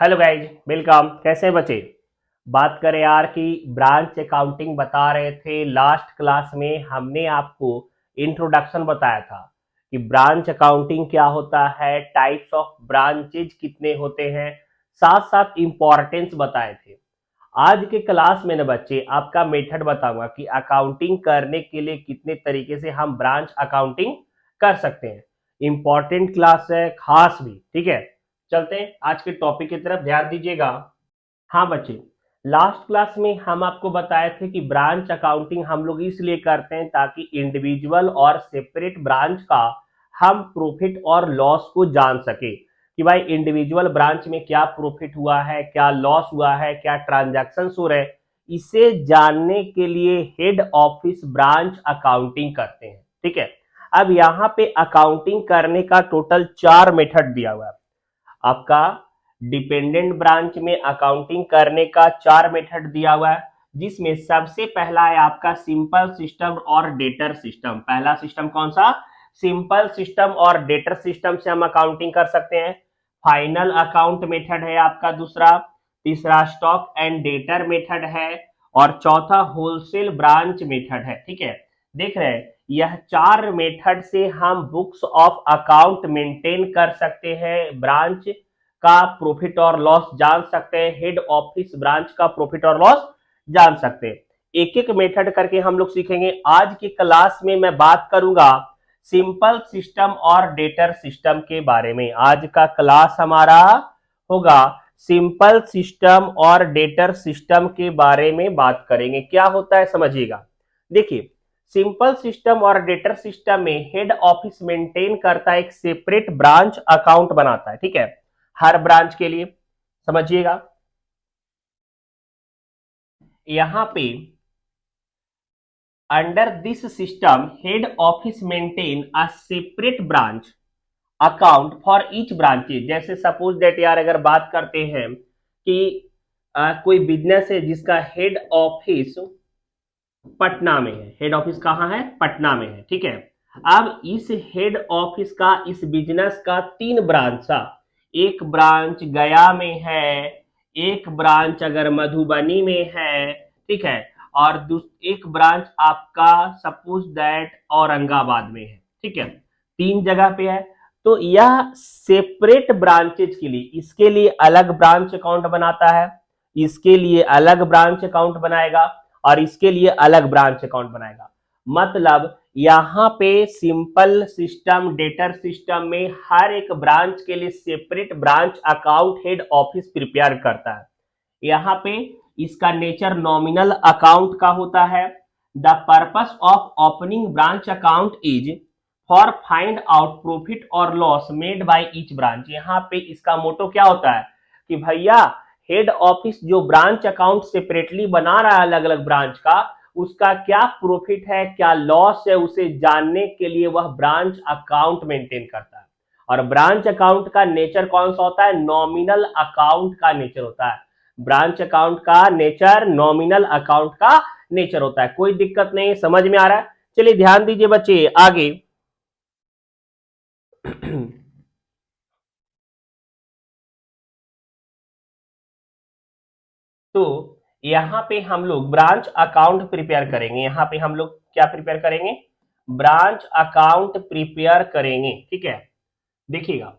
Hello guys, welcome. कैसे हैं बच्चे? बात करें यार कि ब्रांच अकाउंटिंग बता रहे थे। लास्ट क्लास में हमने आपको इंट्रोडक्शन बताया था कि ब्रांच अकाउंटिंग क्या होता है, टाइप्स ऑफ ब्रांचेज कितने होते हैं, साथ साथ इंपॉर्टेंस बताए थे। आज के क्लास में ना बच्चे आपका मेथड बताऊंगा कि अकाउंटिंग करने के लिए कितने तरीके से हम ब्रांच अकाउंटिंग कर सकते हैं। इंपॉर्टेंट क्लास है, खास भी। ठीक है, चलते हैं आज के टॉपिक की तरफ, ध्यान दीजिएगा। हाँ बच्चे, लास्ट क्लास में हम आपको बताए थे कि ब्रांच अकाउंटिंग हम लोग इसलिए करते हैं ताकि इंडिविजुअल और सेपरेट ब्रांच का हम प्रॉफिट और लॉस को जान सके कि भाई इंडिविजुअल ब्रांच में क्या प्रॉफिट हुआ है, क्या लॉस हुआ है, क्या ट्रांजैक्शन हो रहे हैं। इसे जानने के लिए हेड ऑफिस ब्रांच अकाउंटिंग करते हैं। ठीक है, अब यहाँ पे अकाउंटिंग करने का टोटल 4 मेथड दिया हुआ है आपका। डिपेंडेंट ब्रांच में अकाउंटिंग करने का 4 मेथड दिया हुआ है, जिसमें सबसे पहला है आपका सिंपल सिस्टम और डेटर सिस्टम। पहला सिस्टम कौन सा? सिंपल सिस्टम और डेटर सिस्टम से हम अकाउंटिंग कर सकते हैं। फाइनल अकाउंट मेथड है आपका दूसरा। तीसरा स्टॉक एंड डेटर मेथड है। और चौथा होलसेल ब्रांच मेथड है। ठीक है, देख रहे हैं, यह 4 मेथड से हम बुक्स ऑफ अकाउंट मेंटेन कर सकते हैं, ब्रांच का प्रॉफिट और लॉस जान सकते हैं, हेड ऑफिस ब्रांच का प्रॉफिट और लॉस जान सकते हैं। एक एक मेथड करके हम लोग सीखेंगे। आज की क्लास में मैं बात करूंगा सिंपल सिस्टम और डेटर सिस्टम के बारे में। आज का क्लास हमारा होगा सिंपल सिस्टम और डेटर सिस्टम के बारे में बात करेंगे। क्या होता है समझिएगा। देखिए, सिंपल सिस्टम और डेटर सिस्टम में हेड ऑफिस मेंटेन करता है, एक सेपरेट ब्रांच अकाउंट बनाता है। ठीक है, हर ब्रांच के लिए समझिएगा। यहां पे under this system head office maintain a separate branch account for each branches. जैसे सपोज दैट यार, अगर बात करते हैं कि कोई बिजनेस है जिसका हेड ऑफिस पटना में है। हेड ऑफिस कहाँ है? पटना में है। ठीक है, अब इस हेड ऑफिस का, इस बिजनेस का 3 ब्रांच था। एक ब्रांच गया में है, एक ब्रांच अगर मधुबनी में है, ठीक है, और एक ब्रांच आपका सपोज दैट औरंगाबाद में है। ठीक है, 3 जगह पे है। तो यह सेपरेट ब्रांचेज के लिए, इसके लिए अलग ब्रांच अकाउंट बनाता है, इसके लिए अलग ब्रांच अकाउंट बनाएगा, और इसके लिए अलग ब्रांच अकाउंट बनाएगा। मतलब यहां पे सिंपल सिस्टम डेटर सिस्टम में हर एक ब्रांच के लिए separate branch account head office prepare करता है। यहाँ पे इसका नेचर नॉमिनल अकाउंट का होता है। The purpose of opening branch account is for find out profit और loss made by each branch. यहाँ पे इसका मोटो क्या होता है कि भैया हेड ऑफिस जो ब्रांच अकाउंट सेपरेटली बना रहा है अलग अलग ब्रांच का, उसका क्या प्रॉफिट है, क्या लॉस है, उसे जानने के लिए वह ब्रांच अकाउंट मेंटेन करता है। और ब्रांच अकाउंट का नेचर कौन सा होता है? नॉमिनल अकाउंट का नेचर होता है। ब्रांच अकाउंट का नेचर नॉमिनल अकाउंट का नेचर होता है। कोई दिक्कत नहीं, समझ में आ रहा है? चलिए ध्यान दीजिए बच्चे आगे। तो यहां पे हम लोग ब्रांच अकाउंट प्रिपेयर करेंगे। यहां पे हम लोग क्या प्रिपेयर करेंगे? ब्रांच अकाउंट प्रिपेयर करेंगे। ठीक है, देखिएगा,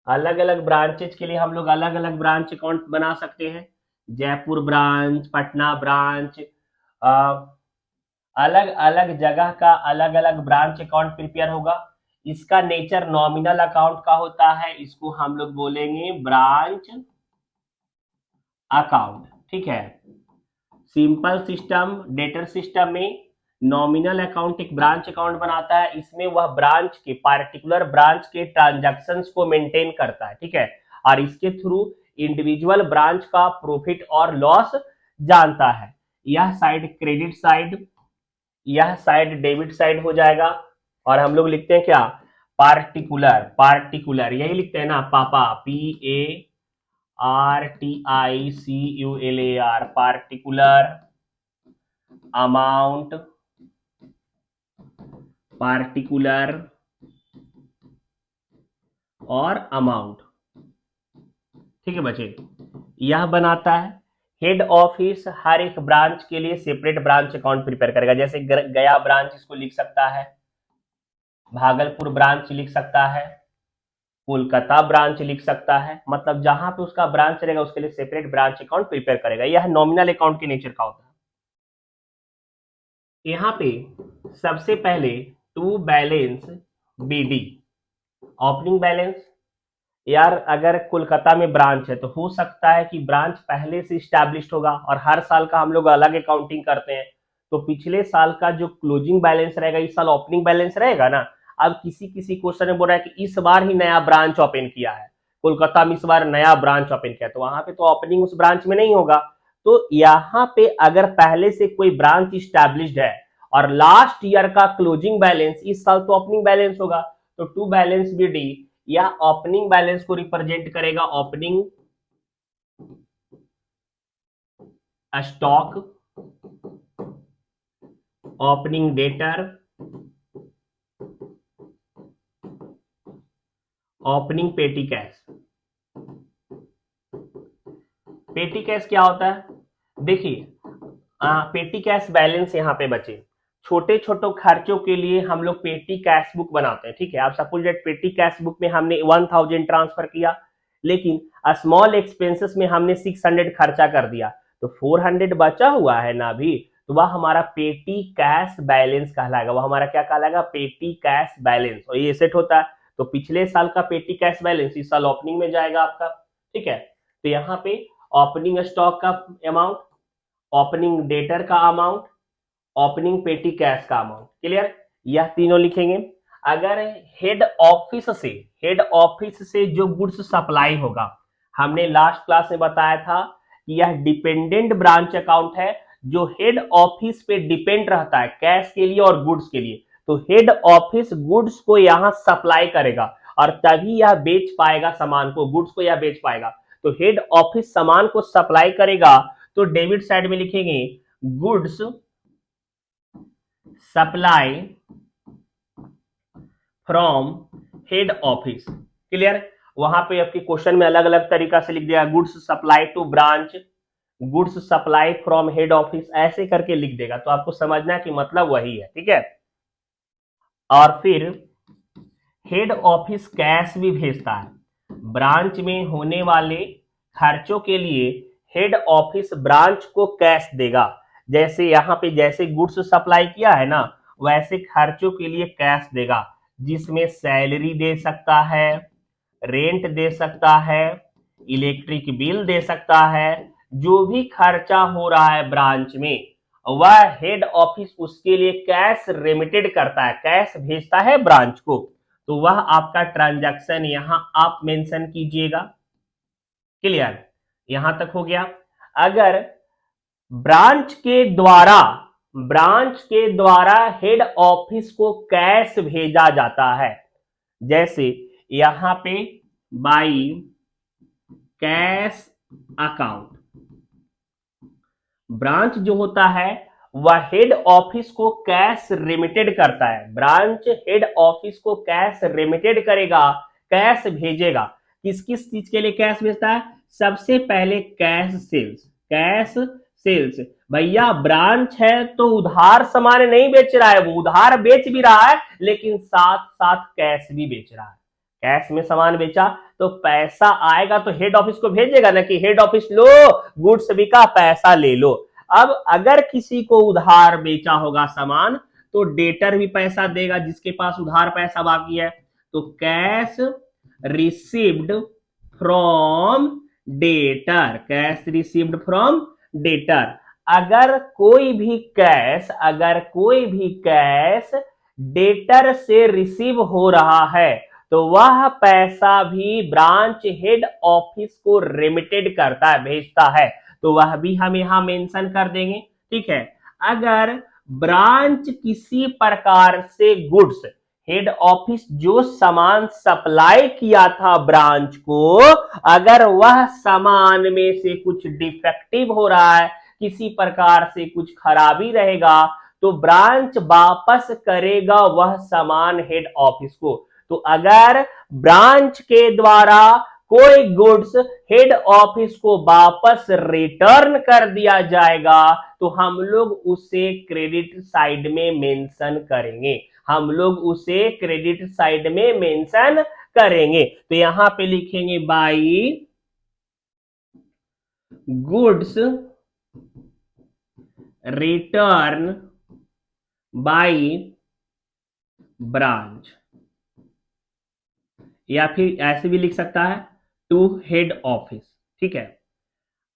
अलग अलग ब्रांचेज के लिए हम लोग अलग अलग ब्रांच अकाउंट बना सकते हैं। जयपुर ब्रांच, पटना ब्रांच, अलग अलग जगह का अलग अलग ब्रांच अकाउंट प्रिपेयर होगा। इसका नेचर नॉमिनल अकाउंट का होता है, इसको हम लोग बोलेंगे ब्रांच अकाउंट। ठीक है, सिंपल सिस्टम डेटर सिस्टम में नॉमिनल अकाउंट एक ब्रांच अकाउंट बनाता है। इसमें वह ब्रांच के, पार्टिकुलर ब्रांच के ट्रांजैक्शंस को मेंटेन करता है। ठीक है, और इसके थ्रू इंडिविजुअल ब्रांच का प्रॉफिट और लॉस जानता है। यह साइड क्रेडिट साइड, यह साइड डेबिट साइड हो जाएगा। और हम लोग लिखते हैं क्या? पार्टिकुलर। पार्टिकुलर यही लिखते हैं ना, पापा, PARTICULAR, पार्टिकुलर अमाउंट, पार्टिकुलर और अमाउंट। ठीक है बच्चे, यह बनाता है। हेड ऑफिस हर एक ब्रांच के लिए सेपरेट ब्रांच अकाउंट प्रिपेयर करेगा। जैसे गया ब्रांच इसको लिख सकता है, भागलपुर ब्रांच लिख सकता है, कोलकाता ब्रांच लिख सकता है। मतलब जहां पे उसका ब्रांच रहेगा उसके लिए सेपरेट ब्रांच अकाउंट प्रिपेयर करेगा। यह नॉमिनल अकाउंट के नेचर का होता है। यहाँ पे सबसे पहले to balance BD, opening balance. यार अगर कोलकाता में ब्रांच है तो हो सकता है कि ब्रांच पहले से स्टैब्लिश्ड होगा और हर साल का हम लोग अलग अकाउंटिंग करते हैं, तो पिछले साल का जो क्लोजिंग बैलेंस रहेगा इस साल ओपनिंग बैलेंस रहेगा ना। अब किसी किसी क्वेश्चन में बोल रहा है कि इस बार ही नया ब्रांच ओपन किया है, कोलकाता में इस बार नया ब्रांच ओपन किया, तो वहां पे तो ओपनिंग उस ब्रांच में नहीं होगा। तो यहाँ पे अगर पहले से कोई ब्रांच स्टैब्लिश्ड है और लास्ट ईयर का क्लोजिंग बैलेंस इस साल तो ओपनिंग बैलेंस होगा, तो टू बैलेंस बी डी या ओपनिंग बैलेंस को रिप्रेजेंट करेगा opening stock, opening debtor, opening पेटी कैश। पेटी कैश क्या होता है? देखिए, पेटी कैश बैलेंस यहाँ पे बचे। छोटे छोटे खर्चों के लिए हम लोग पेटी कैश बुक बनाते हैं। ठीक है, आप सपोज दैट पेटी कैश बुक में हमने 1000 ट्रांसफर किया, लेकिन स्मॉल एक्सपेंसेस में हमने 600 खर्चा कर दिया, तो 400 बचा हुआ है ना अभी, तो वह हमारा पेटी कैश बैलेंस कहलाएगा। वह हमारा क्या कहलाएगा? पेटी कैश बैलेंस। और ये सेट होता है, तो पिछले साल का पेटी कैश बैलेंस इस साल ओपनिंग में जाएगा आपका। ठीक है, तो यहाँ पे ओपनिंग स्टॉक का अमाउंट, ओपनिंग डेटर का अमाउंट, ओपनिंग पेटी कैश का अमाउंट। क्लियर? यह तीनों लिखेंगे। अगर हेड ऑफिस से जो गुड्स सप्लाई होगा, हमने लास्ट क्लास में बताया था कि यह डिपेंडेंट ब्रांच अकाउंट है, जो हेड ऑफिस पे डिपेंड रहता है कैश के लिए और गुड्स के लिए। तो हेड ऑफिस गुड्स को यहां सप्लाई करेगा और तभी यह बेच पाएगा सामान को, गुड्स को यह बेच पाएगा। तो हेड ऑफिस सामान को सप्लाई करेगा, तो डेबिट साइड में लिखेंगे goods supply from head office. Clear? वहां पे आपके क्वेश्चन में अलग अलग तरीका से लिख दिया, goods supply to branch, goods supply from head office, ऐसे करके लिख देगा, तो आपको समझना कि मतलब वही है। ठीक है, और फिर हेड ऑफिस कैश भी भेजता है। ब्रांच में होने वाले खर्चों के लिए हेड ऑफिस ब्रांच को कैश देगा। जैसे यहाँ पे जैसे गुड्स सप्लाई किया है ना, वैसे खर्चों के लिए कैश देगा, जिसमें सैलरी दे सकता है, रेंट दे सकता है, इलेक्ट्रिक बिल दे सकता है। जो भी खर्चा हो रहा है ब्रांच में, वह हेड ऑफिस उसके लिए कैश रेमिटेड करता है, कैश भेजता है ब्रांच को। तो वह आपका ट्रांजैक्शन यहां आप मेंशन कीजिएगा। क्लियर? यहां तक हो गया। अगर ब्रांच के द्वारा हेड ऑफिस को कैश भेजा जाता है, जैसे यहां पे बाई कैश अकाउंट, ब्रांच जो होता है वह हेड ऑफिस को कैश रिमिटेड करता है। ब्रांच हेड ऑफिस को कैश रिमिटेड करेगा, कैश भेजेगा। किस किस चीज के लिए कैश भेजता है? सबसे पहले कैश सेल्स, कैश सेल्स। भैया ब्रांच है तो उधार सामान नहीं बेच रहा है, वो उधार बेच भी रहा है लेकिन साथ साथ कैश भी बेच रहा है। कैश में सामान बेचा तो पैसा आएगा तो हेड ऑफिस को भेजेगा ना कि हेड ऑफिस लो गुड्स बिका, पैसा ले लो। अब अगर किसी को उधार बेचा होगा सामान, तो डेटर भी पैसा देगा जिसके पास उधार पैसा बाकी है। तो cash received from debtor, cash received from debtor. अगर कोई भी कैश डेटर से रिसीव हो रहा है, तो वह पैसा भी ब्रांच हेड ऑफिस को रेमिटेड करता है, भेजता है। तो वह भी हम यहां मेंशन कर देंगे। ठीक है, अगर ब्रांच किसी प्रकार से गुड्स, हेड ऑफिस जो सामान सप्लाई किया था ब्रांच को, अगर वह सामान में से कुछ डिफेक्टिव हो रहा है, किसी प्रकार से कुछ खराबी रहेगा, तो ब्रांच वापस करेगा वह सामान हेड ऑफिस को। तो अगर ब्रांच के द्वारा कोई गुड्स हेड ऑफिस को वापस रिटर्न कर दिया जाएगा तो हम लोग उसे क्रेडिट साइड में मेंशन करेंगे, हम लोग उसे क्रेडिट साइड में मेंशन करेंगे। तो यहां पे लिखेंगे by goods written by branch, या फिर ऐसे भी लिख सकता है टू हेड ऑफिस। ठीक है,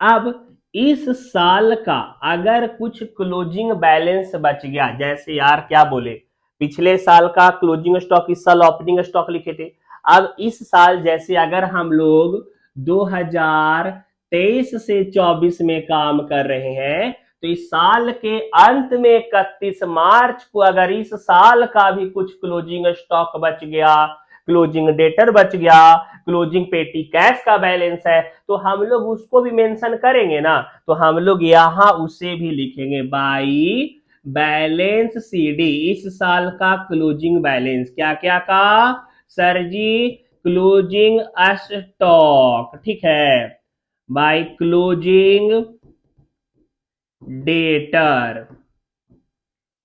अब इस साल का अगर कुछ क्लोजिंग बैलेंस बच गया, जैसे यार क्या बोले, पिछले साल का क्लोजिंग स्टॉक इस साल ओपनिंग स्टॉक लिखे थे, अब इस साल जैसे अगर हम लोग 2023 से 24 में काम कर रहे हैं तो इस साल के अंत में 31 मार्च को अगर इस साल का भी कुछ क्लोजिंग स्टॉक बच गया, क्लोजिंग डेटर बच गया, क्लोजिंग पेटी कैश का बैलेंस है, तो हम लोग उसको भी मेंशन करेंगे ना। तो हम लोग यहां उसे भी लिखेंगे बाई बैलेंस सीडी, इस साल का क्लोजिंग बैलेंस, क्या क्या का सर जी, क्लोजिंग स्टॉक। ठीक है, बाई क्लोजिंग डेटर,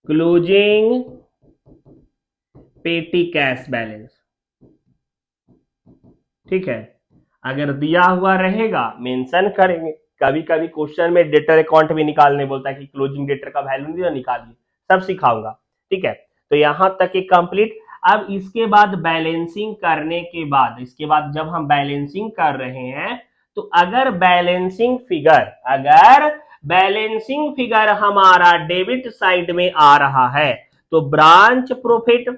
क्लोजिंग पेटी कैश बैलेंस। ठीक है, अगर दिया हुआ रहेगा मेंशन करेंगे। कभी कभी क्वेश्चन में डेटर अकाउंट भी निकालने बोलता है कि क्लोजिंग डेटर का वैल्यू दिया निकालिए, सब सिखाऊंगा। ठीक है, तो यहां तक एक कंप्लीट। अब इसके बाद बैलेंसिंग करने के बाद, इसके बाद जब हम बैलेंसिंग कर रहे हैं तो अगर बैलेंसिंग फिगर हमारा डेबिट साइड में आ रहा है तो ब्रांच प्रॉफिट,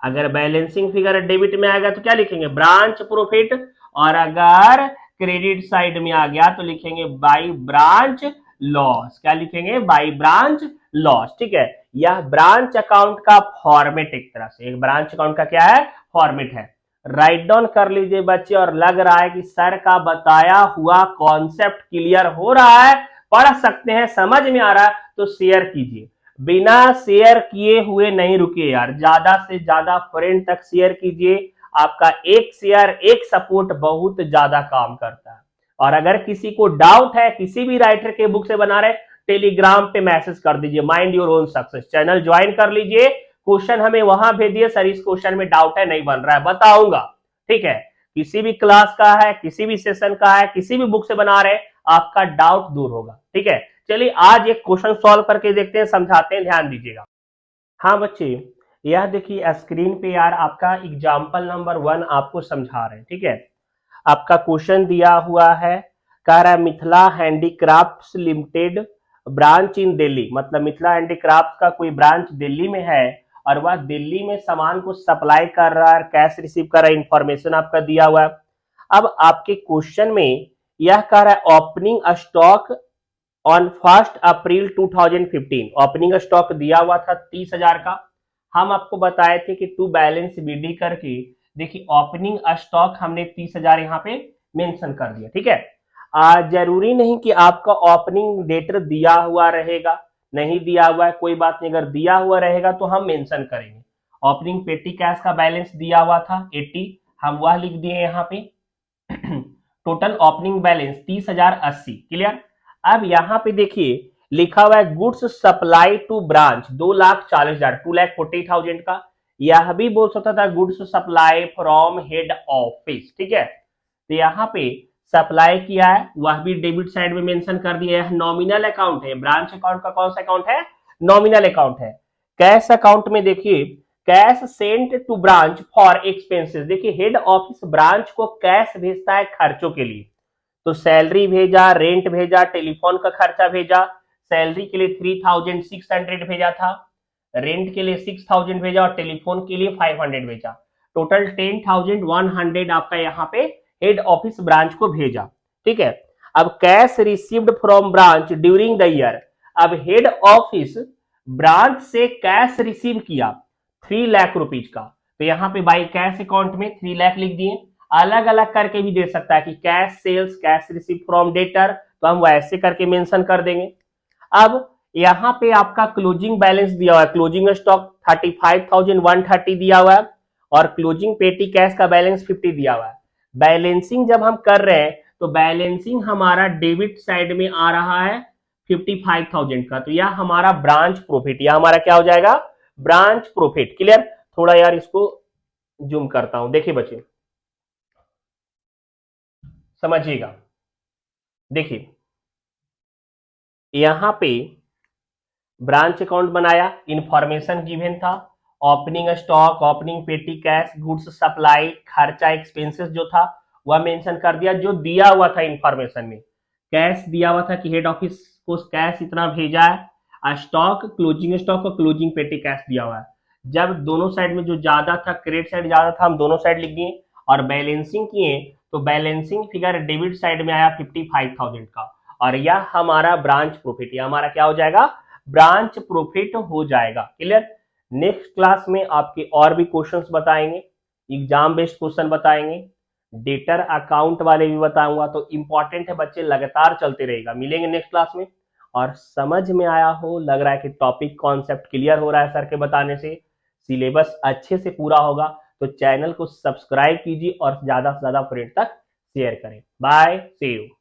अगर बैलेंसिंग फिगर डेबिट में आएगा तो क्या लिखेंगे, ब्रांच प्रॉफिट, और अगर क्रेडिट साइड में आ गया तो लिखेंगे बाई ब्रांच लॉस। क्या लिखेंगे, बाई ब्रांच लॉस। ठीक है, यह ब्रांच अकाउंट का फॉर्मेट, एक तरह से एक ब्रांच अकाउंट का क्या है, फॉर्मेट है। राइट डाउन कर लीजिए बच्चे, और लग रहा है कि सर का बताया हुआ कॉन्सेप्ट क्लियर हो रहा है, पढ़ सकते हैं, समझ में आ रहा है तो शेयर कीजिए। बिना शेयर किए हुए नहीं रुकिए यार, ज्यादा से ज्यादा फ्रेंड तक शेयर कीजिए। आपका एक शेयर, एक सपोर्ट बहुत ज्यादा काम करता है। और अगर किसी को डाउट है, किसी भी राइटर के बुक से बना रहे, टेलीग्राम पे मैसेज कर दीजिए, mind your own success channel join कर लीजिए, क्वेश्चन हमें वहां भेजिए, सर इस क्वेश्चन में डाउट है, नहीं बन रहा है, बताऊंगा। ठीक है, किसी भी क्लास का है, किसी भी सेशन का है, किसी भी बुक से बना रहे, आपका डाउट दूर होगा। ठीक है, चलिए आज एक क्वेश्चन सॉल्व करके देखते हैं, समझाते हैं, ध्यान दीजिएगा। हाँ बच्चे, यह देखिए स्क्रीन पे यार आपका एग्जाम्पल नंबर 1 आपको समझा रहे हैं। ठीक है, आपका क्वेश्चन दिया हुआ है, कह रहा है मिथिला हैंडीक्राफ्ट्स लिमिटेड ब्रांच इन दिल्ली, मतलब मिथिला हैंडीक्राफ्ट का कोई ब्रांच दिल्ली में है और वह दिल्ली में सामान को सप्लाई कर रहा है, कैश रिसीव कर रहा है, इंफॉर्मेशन आपका दिया हुआ है। अब आपके क्वेश्चन में यह कह रहा है opening stock on 1 April 2015, opening stock दिया हुआ था 30,000 का। हम आपको बताए थे कि टू बैलेंस बीडी करके देखिए ओपनिंग स्टॉक हमने 30,000 यहाँ पे मेंशन कर दिया। ठीक है, जरूरी नहीं कि आपका ओपनिंग डेटर दिया हुआ रहेगा, नहीं दिया हुआ है कोई बात नहीं, अगर दिया हुआ रहेगा तो हम मेंशन करेंगे। ओपनिंग पेटी कैश का बैलेंस दिया हुआ था 80, हम वह लिख दिए यहाँ पे। Total opening balance 30,080, clear. अब यहां पे देखिए लिखा हुआ है गुड्स सप्लाई टू ब्रांच 2,40,000, 2,40,000 का, यह भी बोल सकता था goods supply from head office. ठीक है, तो यहां पे सप्लाई किया है, वह भी डेबिट साइड में मेंशन कर दिया है, नॉमिनल अकाउंट है, ब्रांच अकाउंट का कौन सा अकाउंट है, नॉमिनल अकाउंट है। कैश अकाउंट में देखिए cash sent to branch for expenses, देखिए हेड ऑफिस ब्रांच को कैश भेजता है खर्चों के लिए, तो सैलरी भेजा, रेंट भेजा, टेलीफोन का खर्चा भेजा, सैलरी के लिए 3,600 भेजा था, रेंट के लिए 6,000 भेजा और टेलीफोन के लिए 500 भेजा, टोटल 10,100 आपका यहाँ पे हेड ऑफिस ब्रांच को भेजा। ठीक है, अब cash received from branch during the year, अब हेड ऑफिस ब्रांच से कैश रिसीव किया 3 लाख रुपीज का, तो यहाँ पे बाई कैश अकाउंट में 3 लाख लिख दिए। अलग अलग करके भी दे सकता है कि cash sales, cash receive from debtor, तो हम वैसे करके मेंशन कर देंगे। अब यहां पे आपका क्लोजिंग बैलेंस दिया हुआ है, क्लोजिंग स्टॉक 35,130 दिया हुआ है, और क्लोजिंग पेटी कैश का बैलेंस 50 दिया हुआ है। बैलेंसिंग जब हम कर रहे हैं तो बैलेंसिंग हमारा डेबिट साइड में आ रहा है 55,000 का, तो यह हमारा ब्रांच प्रॉफिट, यह हमारा क्या हो जाएगा, ब्रांच प्रॉफिट। क्लियर? थोड़ा यार इसको जूम करता हूं, देखिए बच्चे समझिएगा। देखिए यहां पे ब्रांच अकाउंट बनाया, इंफॉर्मेशन गिवन था, ओपनिंग स्टॉक, ओपनिंग पेटी कैश, गुड्स सप्लाई, खर्चा एक्सपेंसेस जो था वह मेंशन कर दिया, जो दिया हुआ था इंफॉर्मेशन में। कैश दिया हुआ था कि हेड ऑफिस को कैश इतना भेजा है, स्टॉक क्लोजिंग स्टॉक और क्लोजिंग पेटी कैश दिया हुआ है। जब दोनों साइड में जो ज्यादा था, क्रेडिट साइड ज्यादा था, हम दोनों साइड लिख दिए और बैलेंसिंग किए, तो बैलेंसिंग फिगर डेबिट साइड में आया 55,000 का, और यह हमारा ब्रांच प्रॉफिट, यह हमारा क्या हो जाएगा, ब्रांच प्रॉफिट हो जाएगा। क्लियर? नेक्स्ट क्लास में आपके और भी क्वेश्चंस बताएंगे, एग्जाम बेस्ड क्वेश्चन बताएंगे, डेटर अकाउंट वाले भी बताऊंगा, तो इंपॉर्टेंट है बच्चे, लगातार चलते रहेगा। मिलेंगे नेक्स्ट क्लास में। और समझ में आया हो, लग रहा है कि टॉपिक कॉन्सेप्ट क्लियर हो रहा है सर के बताने से, सिलेबस अच्छे से पूरा होगा, तो चैनल को सब्सक्राइब कीजिए और ज्यादा से ज्यादा फ्रेंड तक शेयर करें। Bye, see you.